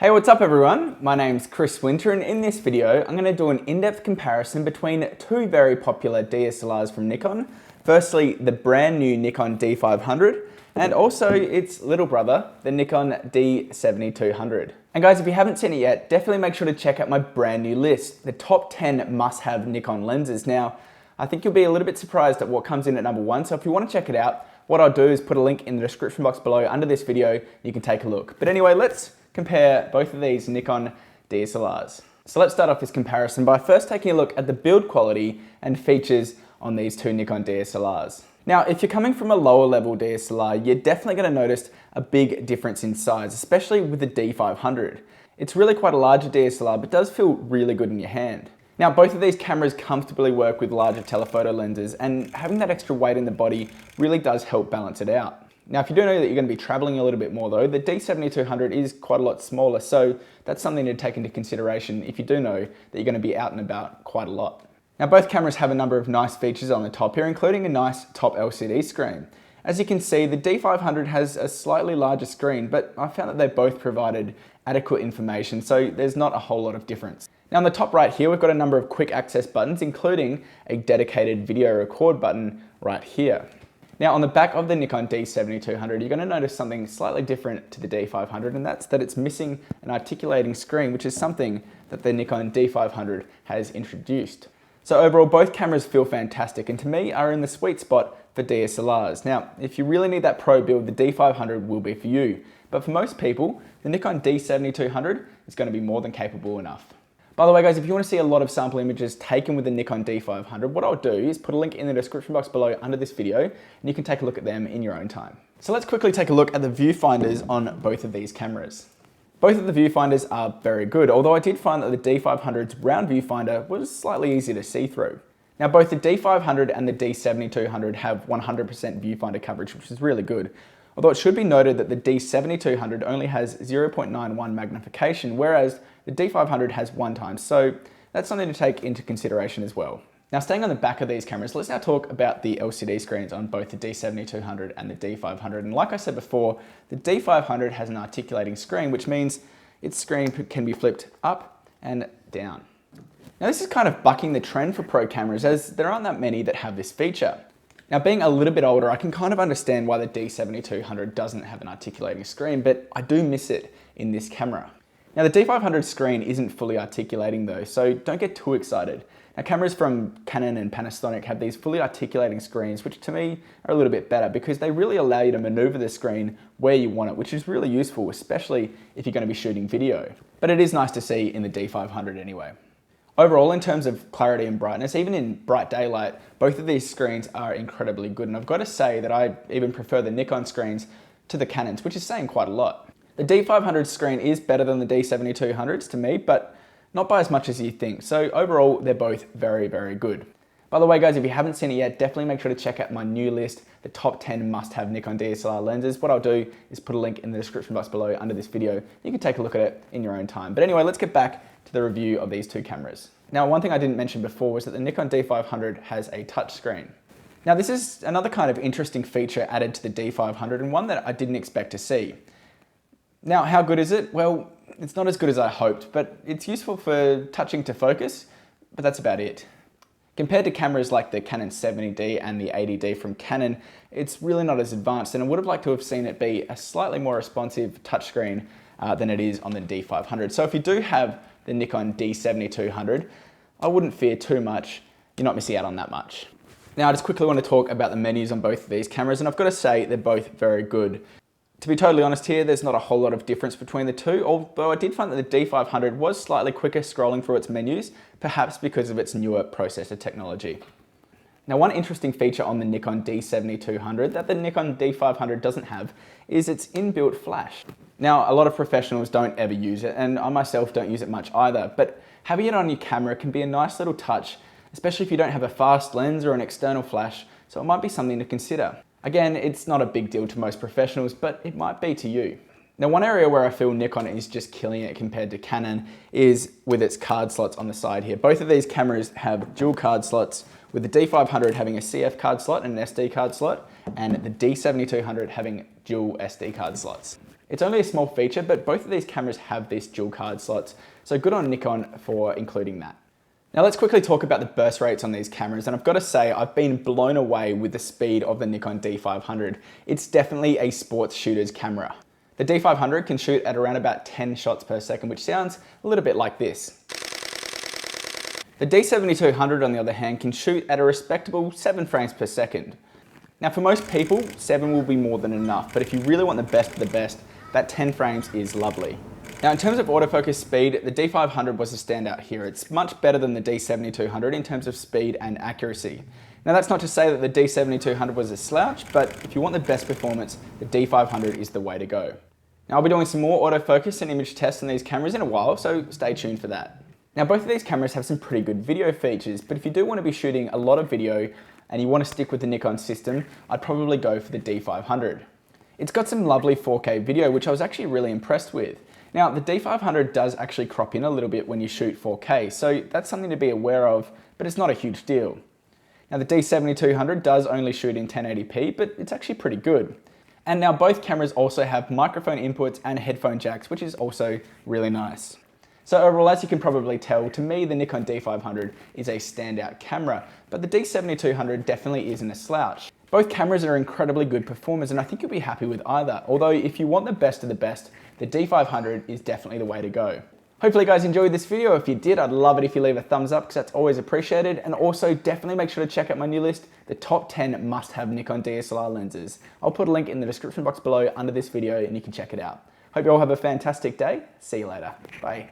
Hey, what's up everyone? My name's Chris Winter, and in this video I'm going to do an in-depth comparison between two very popular DSLRs from Nikon. Firstly, the brand new Nikon D500 and also its little brother, the Nikon D7200. And guys, if you haven't seen it yet, definitely make sure to check out my brand new list, the top 10 must-have Nikon lenses. Now, I think you'll be a little bit surprised at what comes in at number 1, so if you want to check it out, what I'll do is put a link in the description box below under this video, you can take a look. But anyway, let's compare both of these Nikon DSLRs. So let's start off this comparison by first taking a look at the build quality and features on these two Nikon DSLRs. Now, if you're coming from a lower level DSLR, you're definitely going to notice a big difference in size, especially with the D500. It's really quite a larger DSLR, but does feel really good in your hand. Now, both of these cameras comfortably work with larger telephoto lenses, and having that extra weight in the body really does help balance it out. Now, if you do know that you're going to be traveling a little bit more though, the D7200 is quite a lot smaller, so that's something to take into consideration if you do know that you're going to be out and about quite a lot. Now, both cameras have a number of nice features on the top here, including a nice top LCD screen. As you can see, the D500 has a slightly larger screen, but I found that they both provided adequate information, so there's not a whole lot of difference. Now, on the top right here, we've got a number of quick access buttons, including a dedicated video record button right here. Now, on the back of the Nikon D7200, you're going to notice something slightly different to the D500, and that's that it's missing an articulating screen, which is something that the Nikon D500 has introduced. So overall, both cameras feel fantastic, and to me are in the sweet spot for DSLRs. Now, if you really need that pro build, the D500 will be for you. But for most people, the Nikon D7200 is going to be more than capable enough. By the way guys, if you want to see a lot of sample images taken with the Nikon D500, what I'll do is put a link in the description box below under this video, and you can take a look at them in your own time. So let's quickly take a look at the viewfinders on both of these cameras. Both of the viewfinders are very good, although I did find that the D500's round viewfinder was slightly easier to see through. Now, both the D500 and the D7200 have 100% viewfinder coverage, which is really good. Although it should be noted that the D7200 only has 0.91 magnification, whereas the D500 has 1 times, so that's something to take into consideration as well. Now, staying on the back of these cameras, let's now talk about the LCD screens on both the D7200 and the D500. And like I said before, the D500 has an articulating screen, which means its screen can be flipped up and down. Now, this is kind of bucking the trend for pro cameras, as there aren't that many that have this feature. Now, being a little bit older, I can kind of understand why the D7200 doesn't have an articulating screen, but I do miss it in this camera. Now, the D500 screen isn't fully articulating though, so don't get too excited. Now, cameras from Canon and Panasonic have these fully articulating screens, which to me are a little bit better because they really allow you to maneuver the screen where you want it, which is really useful, especially if you're going to be shooting video. But it is nice to see in the D500 anyway. Overall, in terms of clarity and brightness, even in bright daylight, both of these screens are incredibly good. And I've got to say that I even prefer the Nikon screens to the Canons, which is saying quite a lot. The D500 screen is better than the D7200s to me, but not by as much as you think. So overall, they're both very, very good. By the way, guys, if you haven't seen it yet, definitely make sure to check out my new list, the top 10 must-have Nikon DSLR lenses. What I'll do is put a link in the description box below under this video. You can take a look at it in your own time. But anyway, let's get back to the review of these two cameras. Now, one thing I didn't mention before was that the Nikon D500 has a touchscreen. Now, this is another kind of interesting feature added to the D500 and one that I didn't expect to see. Now, how good is it? Well, it's not as good as I hoped, but it's useful for touching to focus, but that's about it. Compared to cameras like the Canon 70D and the 80D from Canon, it's really not as advanced, and I would have liked to have seen it be a slightly more responsive touchscreen than it is on the D500. So if you do have the Nikon D7200, I wouldn't fear too much. You're not missing out on that much. Now, I just quickly want to talk about the menus on both of these cameras, and I've got to say they're both very good. To be totally honest here, there's not a whole lot of difference between the two, although I did find that the D500 was slightly quicker scrolling through its menus, perhaps because of its newer processor technology. Now, one interesting feature on the Nikon D7200 that the Nikon D500 doesn't have is its inbuilt flash. Now, a lot of professionals don't ever use it, and I myself don't use it much either, but having it on your camera can be a nice little touch, especially if you don't have a fast lens or an external flash, so it might be something to consider. Again, it's not a big deal to most professionals, but it might be to you. Now, one area where I feel Nikon is just killing it compared to Canon is with its card slots on the side here. Both of these cameras have dual card slots, with the D500 having a CF card slot and an SD card slot, and the D7200 having dual SD card slots. It's only a small feature, but both of these cameras have these dual card slots, so good on Nikon for including that. Now let's quickly talk about the burst rates on these cameras, and I've got to say I've been blown away with the speed of the Nikon D500. It's definitely a sports shooter's camera. The D500 can shoot at around about 10 shots per second, which sounds a little bit like this. The D7200 on the other hand can shoot at a respectable 7 frames per second. Now for most people, 7 will be more than enough, but if you really want the best of the best, that 10 frames is lovely. Now in terms of autofocus speed, the D500 was a standout here. It's much better than the D7200 in terms of speed and accuracy. Now that's not to say that the D7200 was a slouch, but if you want the best performance, the D500 is the way to go. Now I'll be doing some more autofocus and image tests on these cameras in a while, so stay tuned for that. Now both of these cameras have some pretty good video features, but if you do want to be shooting a lot of video and you want to stick with the Nikon system, I'd probably go for the D500. It's got some lovely 4K video, which I was actually really impressed with. Now, the D500 does actually crop in a little bit when you shoot 4K, so that's something to be aware of, but it's not a huge deal. Now, the D7200 does only shoot in 1080p, but it's actually pretty good. And now both cameras also have microphone inputs and headphone jacks, which is also really nice. So overall, as you can probably tell, to me, the Nikon D500 is a standout camera, but the D7200 definitely isn't a slouch. Both cameras are incredibly good performers, and I think you'll be happy with either. Although if you want the best of the best, the D500 is definitely the way to go. Hopefully you guys enjoyed this video. If you did, I'd love it if you leave a thumbs up because that's always appreciated. And also definitely make sure to check out my new list, the top 10 must-have Nikon DSLR lenses. I'll put a link in the description box below under this video and you can check it out. Hope you all have a fantastic day. See you later. Bye.